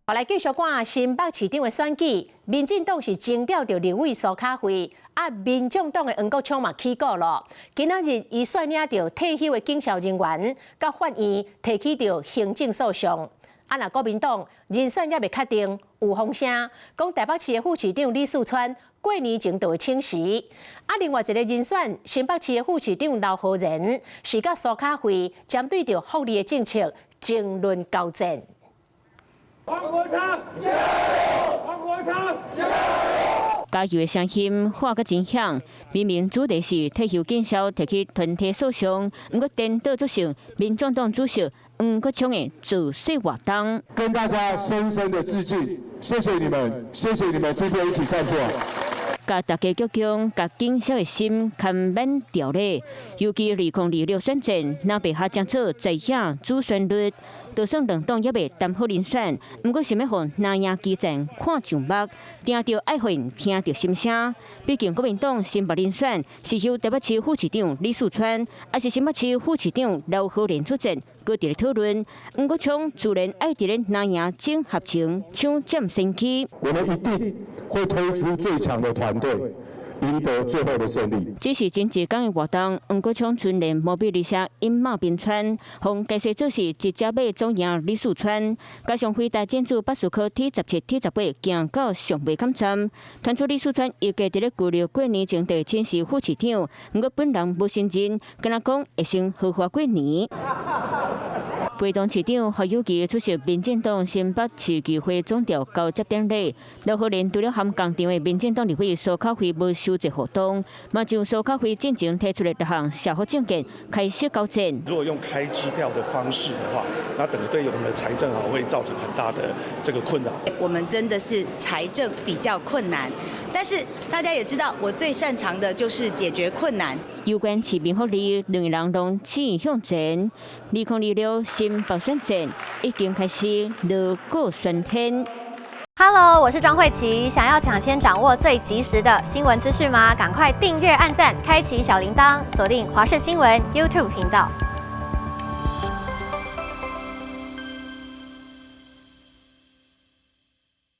后来继续看新北市长的选举，民进党是征调着立委苏卡惠，民众党的黄国昌嘛起鼓了。今仔日伊率领着退休的警校人员，甲法院提起着行政诉讼。若国民党人选也未确定，有风声讲台北市的副市长李四川过年前就会请辞。另外一个人选新北市的副市长刘浩然是甲苏卡惠针对着福利的政策争论交战。 黄国昌加油！黄国昌加油！加油的声音喊个真响，明明主题是退休警校提起团体诉讼，不过颠倒做成民众党主席黄国昌的自说活动。跟大家深深的致敬，谢谢你们，谢谢你们今天一起在座。 甲大家鞠躬，甲警校的心堪免掉咧。尤其2026选战，若被下将做在野主旋律，就算两党也未谈好人选，不过想要互南亚基层看上目，听到爱互因听到心声。毕竟国民党新北人选是由台北市副市长李四川，还是新北市副市长刘浩然出阵。 各地讨论，黄国昌自然爱伫咧南亚整合情，抢占先机。我们一定会推出最强的团队，赢得最后的胜利。这是前一天的活动，黄国昌全连毛笔立下饮马冰川，从解说做是一只马总赢李四川，加上飞大建筑巴士科 T17、T18行到上尾港站，传出李四川预计伫咧旧历过年前就请示副市长，不过本人无承认，跟他讲会先合法过年。 陪同市长何友基出席民进党新北市议会总调交接典礼。刘浩然除了含工厂的民进党立委苏卡惠无出席活动，嘛就苏卡惠进前提出的6项社福政见开始交战。如果用开支票的方式的话，那等于对我们的财政会造成很大的这个困扰。我们真的是财政比较困难，但是大家也知道，我最擅长的就是解决困难。有关市民福利，两个人拢持向前。2026新北选战已经开始热过宣天。Hello， 我是庄慧琪。想要抢先掌握最及时的新闻资讯吗？赶快订阅、按赞、开启小铃铛，锁定华视新闻 YouTube 频道。